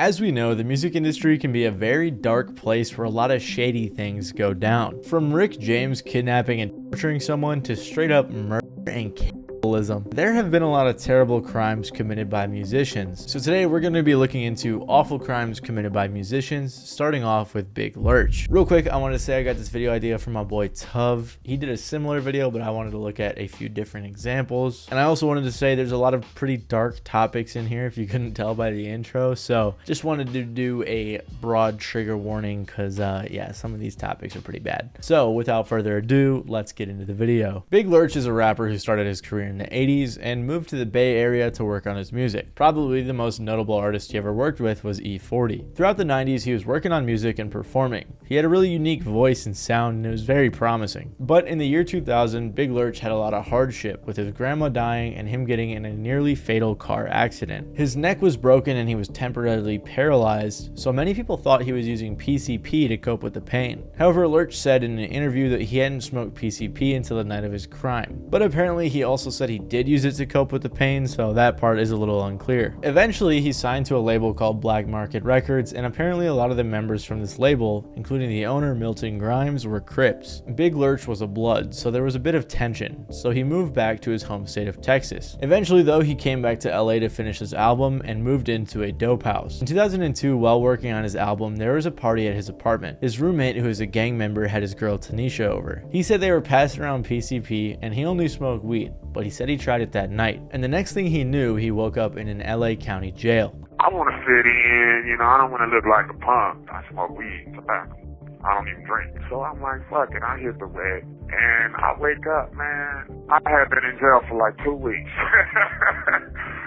As we know, the music industry can be a very dark place where a lot of shady things go down. From Rick James kidnapping and torturing someone to straight up murder and cannibalism. There have been a lot of terrible crimes committed by musicians. So today we're going to be looking into awful crimes committed by musicians, starting off with Big Lurch. Real quick, I wanted to say I got this video idea from my boy Tuv. He did a similar video, but I wanted to look at a few different examples. And I also wanted to say there's a lot of pretty dark topics in here, if you couldn't tell by the intro. So just wanted to do a broad trigger warning because yeah, some of these topics are pretty bad. So without further ado, let's get into the video. Big Lurch is a rapper who started his career in the 80s and moved to the Bay Area to work on his music. Probably the most notable artist he ever worked with was E40. Throughout the 90s, he was working on music and performing. He had a really unique voice and sound, and it was very promising. But in the year 2000, Big Lurch had a lot of hardship, with his grandma dying and him getting in a nearly fatal car accident. His neck was broken and he was temporarily paralyzed, so many people thought he was using PCP to cope with the pain. However, Lurch said in an interview that he hadn't smoked PCP until the night of his crime. But apparently he also said he did use it to cope with the pain, so that part is a little unclear. Eventually, he signed to a label called Black Market Records, and apparently a lot of the members from this label, including the owner Milton Grimes, were Crips. Big Lurch was a Blood, so there was a bit of tension, so he moved back to his home state of Texas. Eventually though, he came back to LA to finish his album and moved into a dope house. In 2002, while working on his album, there was a party at his apartment. His roommate, who is a gang member, had his girl Tanisha over. He said they were passing around PCP and he only smoked weed, but he said he tried it that night. And the next thing he knew, he woke up in an LA County jail. I want to fit in, I don't want to look like a punk. I smoke weed, tobacco. I don't even drink. So I'm like, fuck it, I hit the wet. And I wake up, man. I had been in jail for like 2 weeks.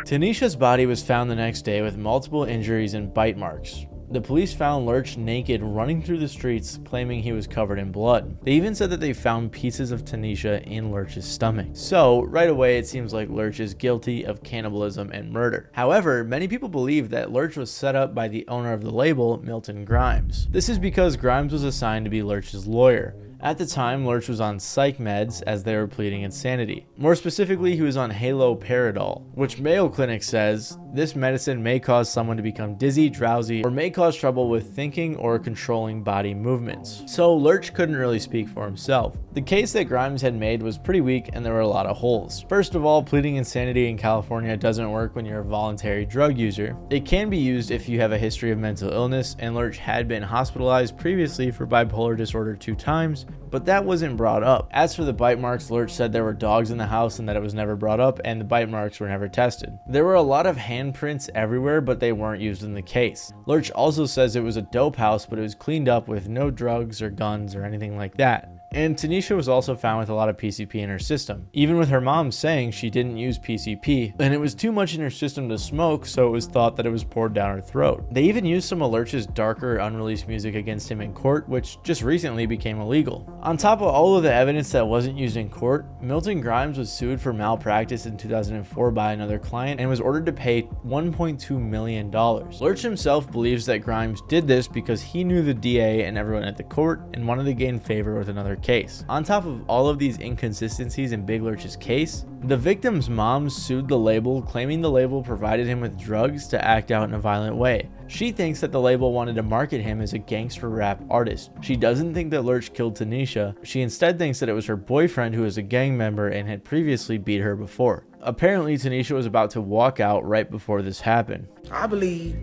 Tanisha's body was found the next day with multiple injuries and bite marks. The police found Lurch naked running through the streets, claiming he was covered in blood. They even said that they found pieces of Tanisha in Lurch's stomach. So right away it seems like Lurch is guilty of cannibalism and murder. However, many people believe that Lurch was set up by the owner of the label, Milton Grimes. This is because Grimes was assigned to be Lurch's lawyer. At the time, Lurch was on psych meds as they were pleading insanity. More specifically, he was on haloperidol, which Mayo Clinic says this medicine may cause someone to become dizzy, drowsy, or may cause trouble with thinking or controlling body movements. So Lurch couldn't really speak for himself. The case that Grimes had made was pretty weak and there were a lot of holes. First of all, pleading insanity in California doesn't work when you're a voluntary drug user. It can be used if you have a history of mental illness, and Lurch had been hospitalized previously for bipolar disorder 2 times, but that wasn't brought up. As for the bite marks, Lurch said there were dogs in the house and that it was never brought up, and the bite marks were never tested. There were a lot of handprints everywhere, but they weren't used in the case. Lurch also says it was a dope house, but it was cleaned up with no drugs or guns or anything like that. And Tanisha was also found with a lot of PCP in her system, even with her mom saying she didn't use PCP, and it was too much in her system to smoke, so it was thought that it was poured down her throat. They even used some of Lurch's darker, unreleased music against him in court, which just recently became illegal. On top of all of the evidence that wasn't used in court, Milton Grimes was sued for malpractice in 2004 by another client and was ordered to pay $1.2 million. Lurch himself believes that Grimes did this because he knew the DA and everyone at the court and wanted to gain favor with another case. On top of all of these inconsistencies in Big Lurch's case, the victim's mom sued the label, claiming the label provided him with drugs to act out in a violent way. She thinks that the label wanted to market him as a gangster rap artist. She doesn't think that Lurch killed Tanisha. She instead thinks that it was her boyfriend who was a gang member and had previously beat her before. Apparently, Tanisha was about to walk out right before this happened. I believe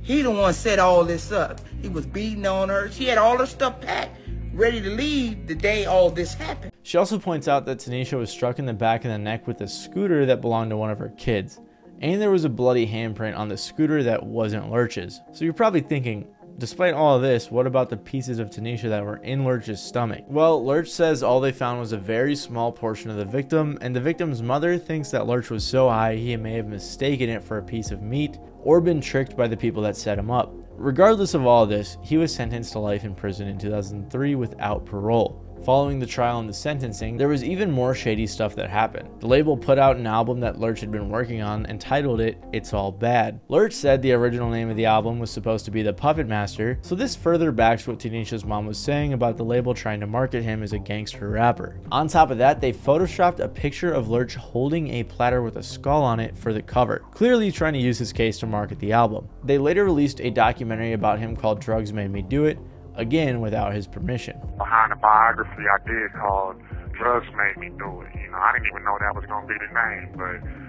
he the one set all this up. He was beating on her. She had all her stuff packed, ready to leave the day all this happened. She also points out that Tanisha was struck in the back of the neck with a scooter that belonged to one of her kids. And there was a bloody handprint on the scooter that wasn't Lurch's. So you're probably thinking, despite all of this, what about the pieces of Tanisha that were in Lurch's stomach? Well, Lurch says all they found was a very small portion of the victim, and the victim's mother thinks that Lurch was so high he may have mistaken it for a piece of meat or been tricked by the people that set him up. Regardless of all of this, he was sentenced to life in prison in 2003 without parole. Following the trial and the sentencing, there was even more shady stuff that happened. The label put out an album that Lurch had been working on and titled it It's All Bad. Lurch said the original name of the album was supposed to be The Puppet Master, so this further backs what Tanisha's mom was saying about the label trying to market him as a gangster rapper. On top of that, they photoshopped a picture of Lurch holding a platter with a skull on it for the cover, clearly trying to use his case to market the album. They later released a documentary about him called Drugs Made Me Do It, again without his permission. Behind the biography I did called Drugs Made Me Do It. I didn't even know that was going to be the name, but,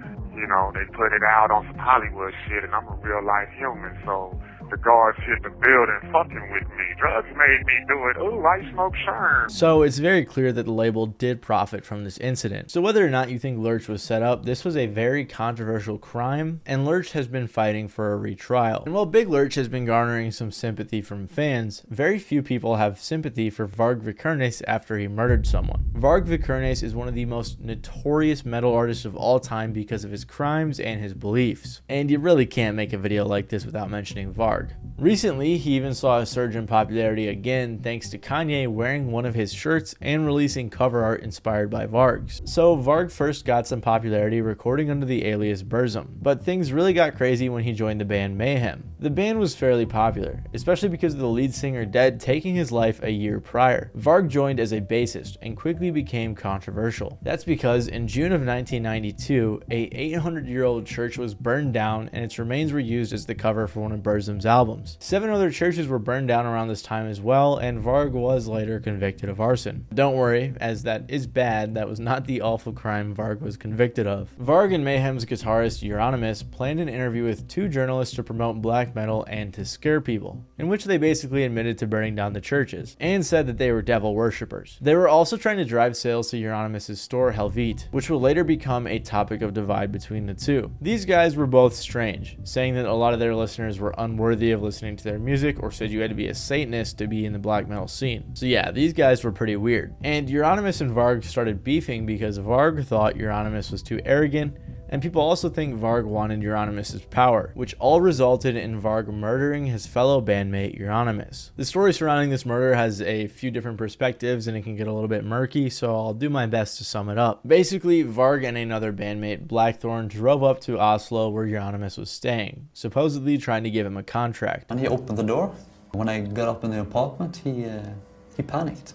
they put it out on some Hollywood shit, and I'm a real life human, so the guards hit the building fucking with me. Drugs made me do it. Ooh, I smoke sherm. So it's very clear that the label did profit from this incident. So whether or not you think Lurch was set up, this was a very controversial crime, and Lurch has been fighting for a retrial. And while Big Lurch has been garnering some sympathy from fans, very few people have sympathy for Varg Vikernes after he murdered someone. Varg Vikernes is one of the most notorious metal artists of all time because of his crimes and his beliefs. And you really can't make a video like this without mentioning Varg. Recently, he even saw a surge in popularity again thanks to Kanye wearing one of his shirts and releasing cover art inspired by Varg's. So Varg first got some popularity recording under the alias Burzum, but things really got crazy when he joined the band Mayhem. The band was fairly popular, especially because of the lead singer dead taking his life a year prior. Varg joined as a bassist and quickly became controversial. That's because in June of 1992, a 800-year-old church was burned down and its remains were used as the cover for one of Burzum's albums. 7 other churches were burned down around this time as well, and Varg was later convicted of arson. Don't worry, as that is bad, that was not the awful crime Varg was convicted of. Varg and Mayhem's guitarist Eurnoymous planned an interview with 2 journalists to promote black metal and to scare people, in which they basically admitted to burning down the churches, and said that they were devil worshippers. They were also trying to drive sales to Eurnoymous' store Helvete, which will later become a topic of divide between the two. These guys were both strange, saying that a lot of their listeners were unworthy of listening to their music, or said you had to be a Satanist to be in the black metal scene. So yeah, these guys were pretty weird. And Eurnoymous and Varg started beefing because Varg thought Eurnoymous was too arrogant, and people also think Varg wanted Euronymous's power, which all resulted in Varg murdering his fellow bandmate Eurnoymous. The story surrounding this murder has a few different perspectives and it can get a little bit murky, so I'll do my best to sum it up. Basically, Varg and another bandmate, Blackthorn, drove up to Oslo where Eurnoymous was staying, supposedly trying to give him a contract. And he opened the door. When I got up in the apartment, he panicked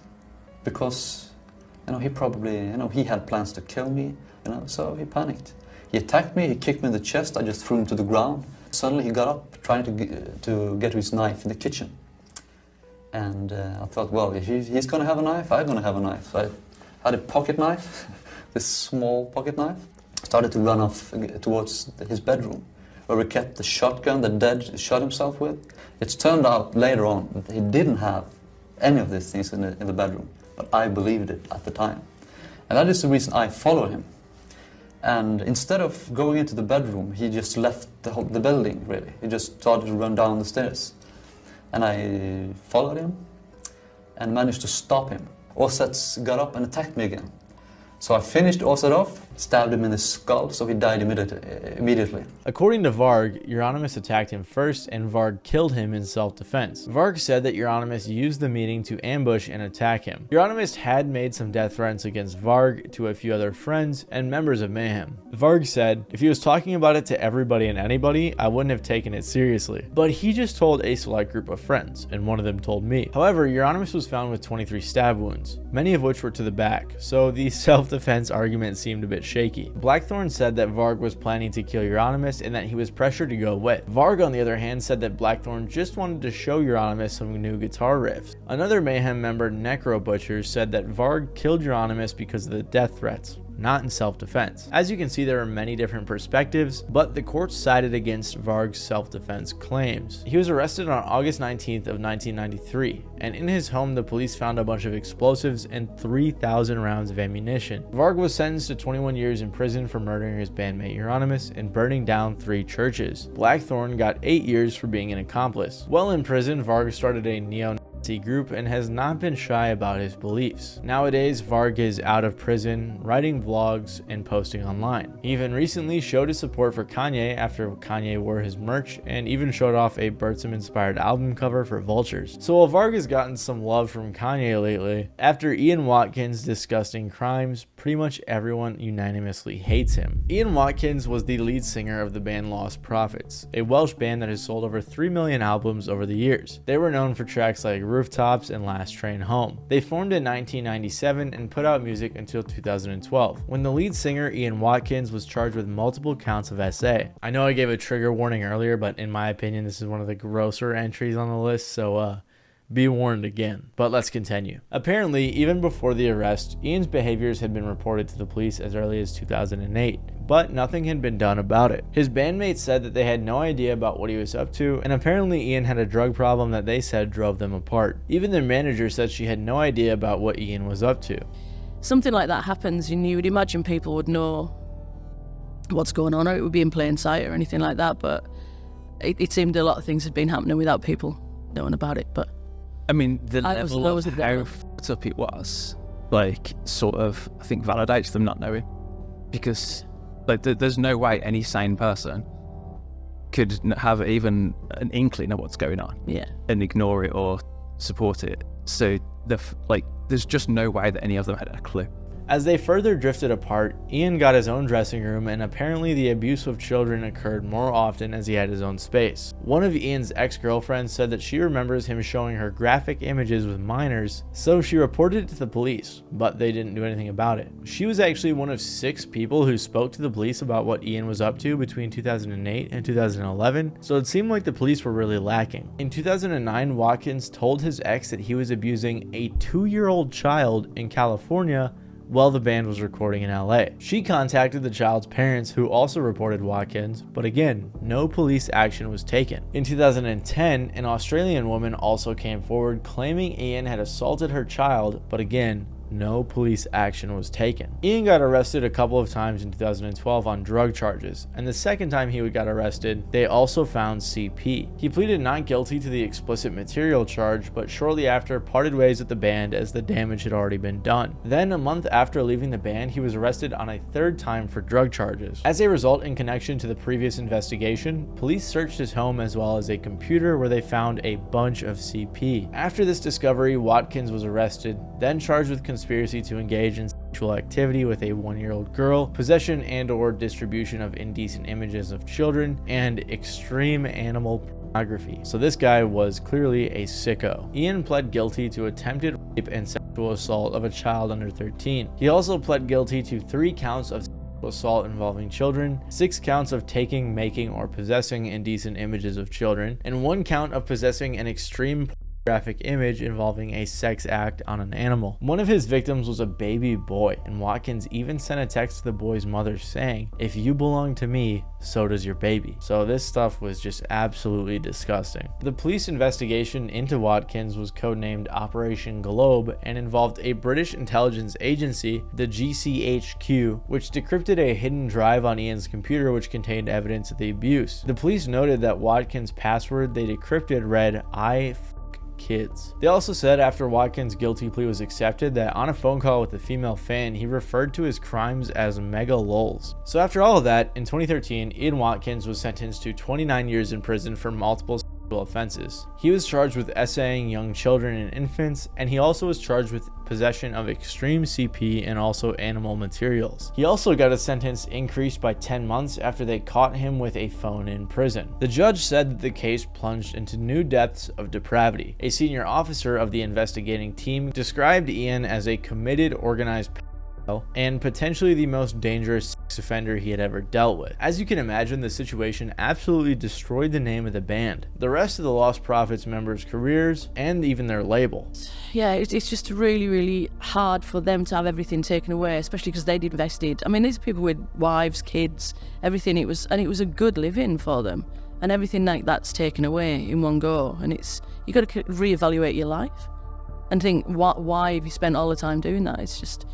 because he probably he had plans to kill me, so he panicked. He attacked me, he kicked me in the chest, I just threw him to the ground. Suddenly he got up, trying to get his knife in the kitchen. And I thought, well, if he's gonna have a knife, I'm gonna have a knife. So I had a pocket knife, this small pocket knife. Started to run off towards his bedroom, where we kept the shotgun that Dad shot himself with. It's turned out later on that he didn't have any of these things in the bedroom, but I believed it at the time. And that is the reason I followed him. And instead of going into the bedroom, he just left the building, really. He just started to run down the stairs. And I followed him and managed to stop him. Osets got up and attacked me again. So I finished Oset off, stabbed him in the skull, so he died immediately. According to Varg, Eurnoymous attacked him first, and Varg killed him in self-defense. Varg said that Eurnoymous used the meeting to ambush and attack him. Eurnoymous had made some death threats against Varg to a few other friends and members of Mayhem. Varg said, if he was talking about it to everybody and anybody, I wouldn't have taken it seriously. But he just told a select group of friends, and one of them told me. However, Eurnoymous was found with 23 stab wounds, many of which were to the back, so the self-defense argument seemed a bit shaky. Blackthorn said that Varg was planning to kill Eurnoymous and that he was pressured to go with. Varg, on the other hand, said that Blackthorn just wanted to show Eurnoymous some new guitar riffs. Another Mayhem member, Necro Butcher, said that Varg killed Eurnoymous because of the death threats, not in self-defense. As you can see, there are many different perspectives, but the court sided against Varg's self-defense claims. He was arrested on August 19th of 1993, and in his home the police found a bunch of explosives and 3,000 rounds of ammunition. Varg was sentenced to 21 years in prison for murdering his bandmate Eurnoymous and burning down 3 churches. Blackthorn got 8 years for being an accomplice. While in prison, Varg started a group and has not been shy about his beliefs. Nowadays, Varg is out of prison, writing vlogs, and posting online. He even recently showed his support for Kanye after Kanye wore his merch, and even showed off a burzum-inspired album cover for Vultures. So while Varg has gotten some love from Kanye lately, after Ian Watkins' disgusting crimes, pretty much everyone unanimously hates him. Ian Watkins was the lead singer of the band Lost Prophets, a Welsh band that has sold over 3 million albums over the years. They were known for tracks like Rooftops and Last Train Home. They formed in 1997 and put out music until 2012, when the lead singer Ian Watkins was charged with multiple counts of SA. I know I gave a trigger warning earlier, but in my opinion this is one of the grosser entries on the list, so be warned again. But let's continue. Apparently, even before the arrest, Ian's behaviors had been reported to the police as early as 2008. But nothing had been done about it. His bandmates said that they had no idea about what he was up to, and apparently Ian had a drug problem that they said drove them apart. Even their manager said she had no idea about what Ian was up to. Something like that happens, and you would imagine people would know what's going on, or it would be in plain sight or anything like that, but it seemed a lot of things had been happening without people knowing about it. But I mean, the I level was of how fucked up it was, like, sort of, I think, validates them not knowing. Because, like, there's no way any sane person could have even an inkling of what's going on, yeah, and ignore it or support it. So, there's just no way that any of them had a clue. As they further drifted apart, Ian got his own dressing room, and apparently the abuse of children occurred more often as he had his own space. One of Ian's ex-girlfriends said that she remembers him showing her graphic images with minors, so she reported it to the police, but they didn't do anything about it. She was actually one of 6 people who spoke to the police about what Ian was up to between 2008 and 2011, so it seemed like the police were really lacking. In 2009, Watkins told his ex that he was abusing a 2-year-old child in California while the band was recording in LA. She contacted the child's parents, who also reported Watkins, but again, no police action was taken. In 2010, an Australian woman also came forward claiming Ian had assaulted her child, but again, no police action was taken. Ian got arrested a couple of times in 2012 on drug charges, and the second time he got arrested, they also found CP. He pleaded not guilty to the explicit material charge, but shortly after parted ways with the band as the damage had already been done. Then, a month after leaving the band, he was arrested on a 3rd time for drug charges. As a result, in connection to the previous investigation, police searched his home as well as a computer where they found a bunch of CP. After this discovery, Watkins was arrested, then charged with conspiracy to engage in sexual activity with a 1-year-old girl, possession and/or distribution of indecent images of children, and extreme animal pornography. So this guy was clearly a sicko. Ian pled guilty to attempted rape and sexual assault of a child under 13. He also pled guilty to 3 counts of sexual assault involving children, 6 counts of taking, making, or possessing indecent images of children, and 1 count of possessing an extreme graphic image involving a sex act on an animal. One of his victims was a baby boy, and Watkins even sent a text to the boy's mother saying, "If you belong to me, so does your baby." So this stuff was just absolutely disgusting. The police investigation into Watkins was codenamed Operation Globe and involved a British intelligence agency, the GCHQ, which decrypted a hidden drive on Ian's computer which contained evidence of the abuse. The police noted that Watkins' password they decrypted read, "I kids." They also said after Watkins' guilty plea was accepted that on a phone call with a female fan, he referred to his crimes as mega lols. So after all of that, in 2013, Ian Watkins was sentenced to 29 years in prison for multiple sexual offenses. He was charged with essaying young children and infants, and he also was charged with possession of extreme CP and also animal materials. He also got his sentence increased by 10 months after they caught him with a phone in prison. The judge said that the case plunged into new depths of depravity. A senior officer of the investigating team described Ian as a committed, organized and potentially the most dangerous sex offender he had ever dealt with. As you can imagine, the situation absolutely destroyed the name of the band, the rest of the Lost Prophets members' careers, and even their label. Yeah, it's just really, really hard for them to have everything taken away, especially because they'd invested. I mean, these people with wives, kids, everything. It was a good living for them, and everything like that's taken away in one go. And you got to reevaluate your life and think, why have you spent all the time doing that? It's just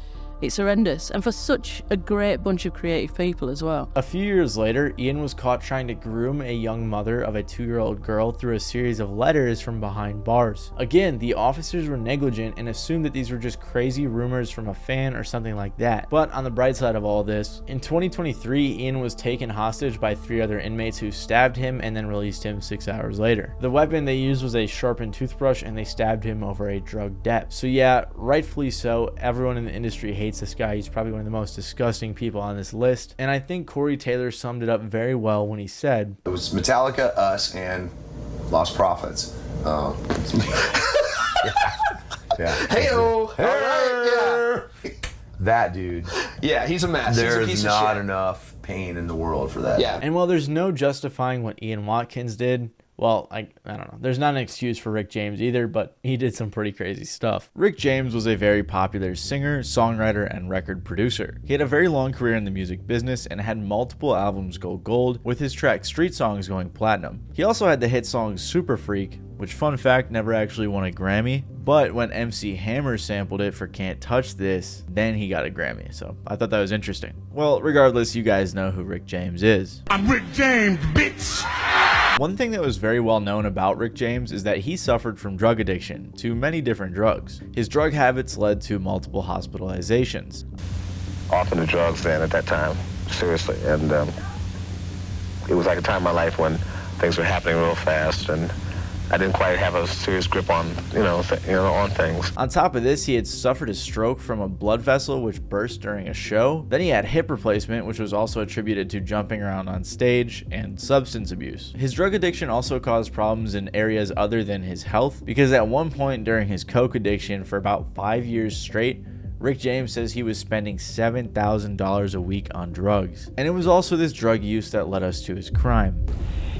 It's horrendous, and for such a great bunch of creative people as well. A few years later, Ian was caught trying to groom a young mother of a 2-year-old girl through a series of letters from behind bars. Again, the officers were negligent and assumed that these were just crazy rumors from a fan or something like that. But on the bright side of all this, in 2023, Ian was taken hostage by 3 other inmates who stabbed him and then released him 6 hours later. The weapon they used was a sharpened toothbrush, and they stabbed him over a drug debt. So yeah, rightfully so, everyone in the industry hates this guy. He's probably one of the most disgusting people on this list, and I think Corey Taylor summed it up very well when he said, "It was Metallica, us, and Lost Prophets." Yeah. Hey-o! Hey! All right, yeah. That dude. Yeah, he's a mess. He's a There's piece not of shit. enough pain in the world for that. Yeah. and while there's no justifying what Ian Watkins did, well, I don't know. There's not an excuse for Rick James either, but he did some pretty crazy stuff. Rick James was a very popular singer, songwriter, and record producer. He had a very long career in the music business and had multiple albums go gold, with his track Street Songs going platinum. He also had the hit song Super Freak, which, fun fact, never actually won a Grammy, but when MC Hammer sampled it for Can't Touch This, then he got a Grammy, so I thought that was interesting. Well, regardless, you guys know who Rick James is. I'm Rick James, bitch! One thing that was very well known about Rick James is that he suffered from drug addiction to many different drugs. His drug habits led to multiple hospitalizations. Often the drugs then at that time, seriously, and it was like a time in my life when things were happening real fast, and I didn't quite have a serious grip on, on things. On top of this, he had suffered a stroke from a blood vessel which burst during a show. Then he had hip replacement, which was also attributed to jumping around on stage, and substance abuse. His drug addiction also caused problems in areas other than his health, because at one point during his coke addiction for about 5 years straight, Rick James says he was spending $7,000 a week on drugs. And it was also this drug use that led us to his crime.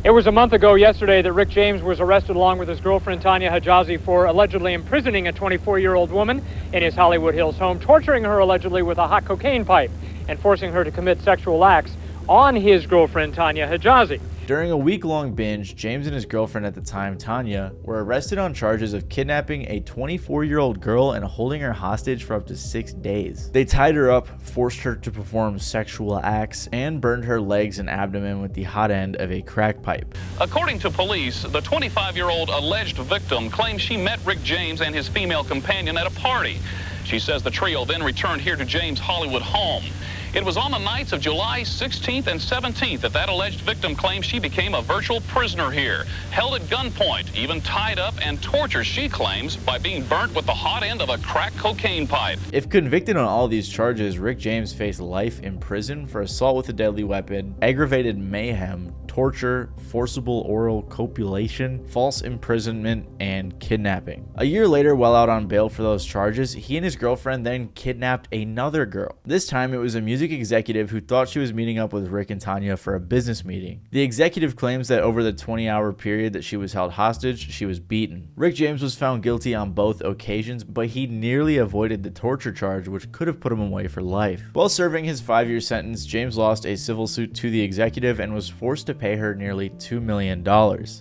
It was a month ago yesterday that Rick James was arrested along with his girlfriend Tanya Hijazi for allegedly imprisoning a 24-year-old woman in his Hollywood Hills home, torturing her allegedly with a hot cocaine pipe and forcing her to commit sexual acts on his girlfriend Tanya Hijazi. During a week-long binge, James and his girlfriend at the time, Tanya, were arrested on charges of kidnapping a 24-year-old girl and holding her hostage for up to 6 days. They tied her up, forced her to perform sexual acts, and burned her legs and abdomen with the hot end of a crack pipe. According to police, the 25-year-old alleged victim claims she met Rick James and his female companion at a party. She says the trio then returned here to James' Hollywood home. It was on the nights of July 16th and 17th that alleged victim claims she became a virtual prisoner here, held at gunpoint, even tied up and tortured, she claims, by being burnt with the hot end of a crack cocaine pipe. If convicted on all these charges, Rick James faced life in prison for assault with a deadly weapon, aggravated mayhem, torture, forcible oral copulation, false imprisonment, and kidnapping. A year later, while out on bail for those charges, he and his girlfriend then kidnapped another girl. This time it was a music executive who thought she was meeting up with Rick and Tanya for a business meeting. The executive claims that over the 20-hour period that she was held hostage, she was beaten. Rick James was found guilty on both occasions, but he nearly avoided the torture charge, which could have put him away for life. While serving his 5-year sentence, James lost a civil suit to the executive and was forced to pay her nearly $2 million.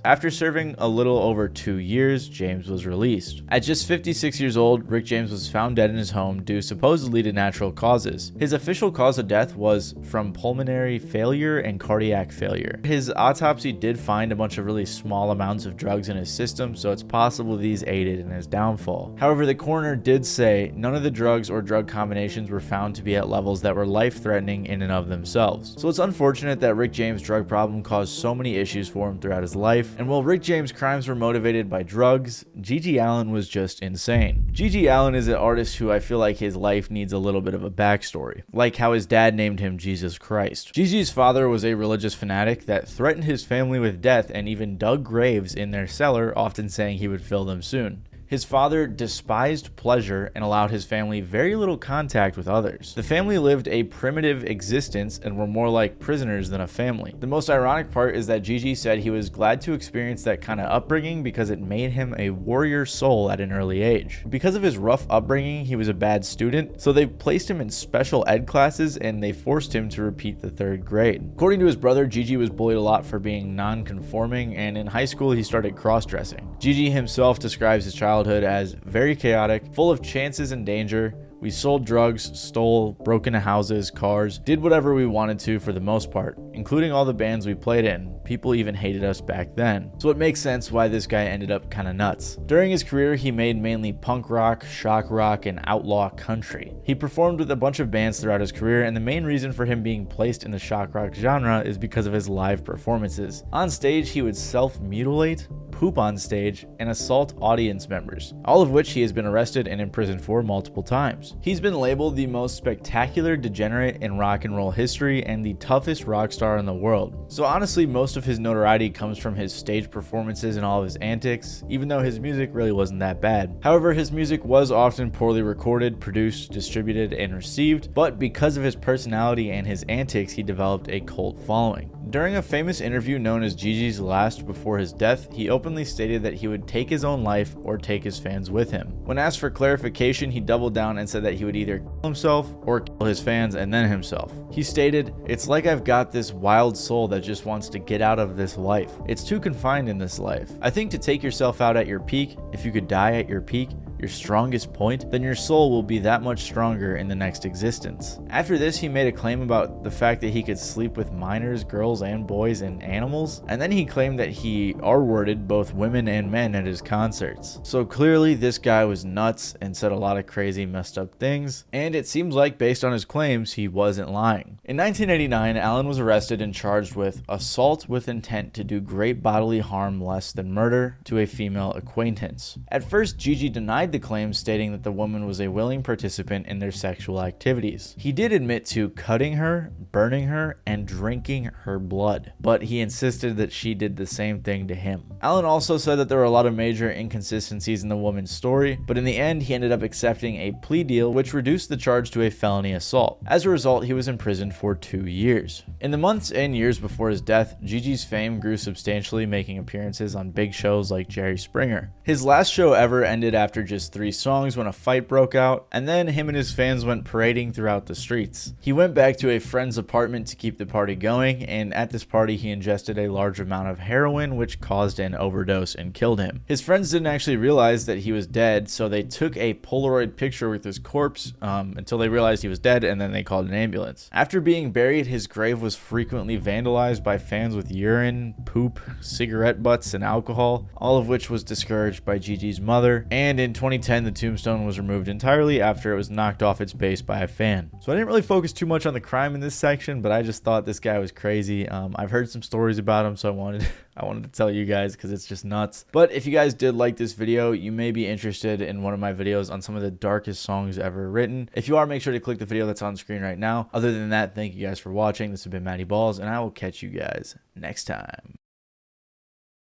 After serving a little over 2 years, James was released. At just 56 years old, Rick James was found dead in his home due supposedly to natural causes. His official cause of death was from pulmonary failure and cardiac failure. His autopsy did find a bunch of really small amounts of drugs in his system, so it's possible these aided in his downfall. However, the coroner did say none of the drugs or drug combinations were found to be at levels that were life-threatening in and of themselves. So it's unfortunate that Rick James' drug problem caused so many issues for him throughout his life, and while Rick James' crimes were motivated by drugs, Gigi Allin was just insane. Gigi Allin is an artist who I feel like his life needs a little bit of a backstory, like how his dad named him Jesus Christ. Gigi's father was a religious fanatic that threatened his family with death and even dug graves in their cellar, often saying he would fill them soon. His father despised pleasure and allowed his family very little contact with others. The family lived a primitive existence and were more like prisoners than a family. The most ironic part is that Gigi said he was glad to experience that kind of upbringing because it made him a warrior soul at an early age. Because of his rough upbringing, he was a bad student, so they placed him in special ed classes and they forced him to repeat the 3rd grade. According to his brother, Gigi was bullied a lot for being non-conforming, and in high school he started cross-dressing. Gigi himself describes his childhood as very chaotic, full of chances and danger, We sold drugs, stole, broke into houses, cars, did whatever we wanted to for the most part, including all the bands we played in. People even hated us back then. So it makes sense why this guy ended up kinda nuts. During his career, he made mainly punk rock, shock rock, and outlaw country. He performed with a bunch of bands throughout his career, and the main reason for him being placed in the shock rock genre is because of his live performances. On stage, he would self-mutilate, poop on stage, and assault audience members, all of which he has been arrested and imprisoned for multiple times. He's been labeled the most spectacular degenerate in rock and roll history and the toughest rock star in the world. So honestly, most of his notoriety comes from his stage performances and all of his antics, even though his music really wasn't that bad. However, his music was often poorly recorded, produced, distributed, and received, but because of his personality and his antics, he developed a cult following. During a famous interview known as Gigi's Last before his death, he openly stated that he would take his own life or take his fans with him. When asked for clarification, he doubled down and said that he would either kill himself or kill his fans and then himself. He stated, "It's like I've got this wild soul that just wants to get out of this life. It's too confined in this life. I think to take yourself out at your peak, if you could die at your peak, your strongest point, then your soul will be that much stronger in the next existence." After this, he made a claim about the fact that he could sleep with minors, girls and boys, and animals, and then he claimed that he R-worded both women and men at his concerts. So clearly this guy was nuts and said a lot of crazy messed up things, and it seems like based on his claims, he wasn't lying. In 1989, Allin was arrested and charged with assault with intent to do great bodily harm less than murder to a female acquaintance. At first, Gigi denied the claim, stating that the woman was a willing participant in their sexual activities. He did admit to cutting her, burning her, and drinking her blood, but he insisted that she did the same thing to him. Allin also said that there were a lot of major inconsistencies in the woman's story, but in the end he ended up accepting a plea deal which reduced the charge to a felony assault. As a result, he was imprisoned for 2 years. In the months and years before his death, Gigi's fame grew substantially, making appearances on big shows like Jerry Springer. His last show ever ended after just 3 songs when a fight broke out, and then him and his fans went parading throughout the streets. He went back to a friend's apartment to keep the party going, and at this party he ingested a large amount of heroin, which caused an overdose and killed him. His friends didn't actually realize that he was dead, so they took a Polaroid picture with his corpse until they realized he was dead, and then they called an ambulance. After being buried, his grave was frequently vandalized by fans with urine, poop, cigarette butts, and alcohol, all of which was discouraged by Gigi's mother, and in 2010 the tombstone was removed entirely after it was knocked off its base by a fan. So I didn't really focus too much on the crime in this section, but I just thought this guy was crazy. I've heard some stories about him, so I wanted to tell you guys because it's just nuts. But if you guys did like this video, you may be interested in one of my videos on some of the darkest songs ever written. If you are, make sure to click the video that's on screen right now. Other than that, thank you guys for watching. This has been Matty Balls, and I will catch you guys next time.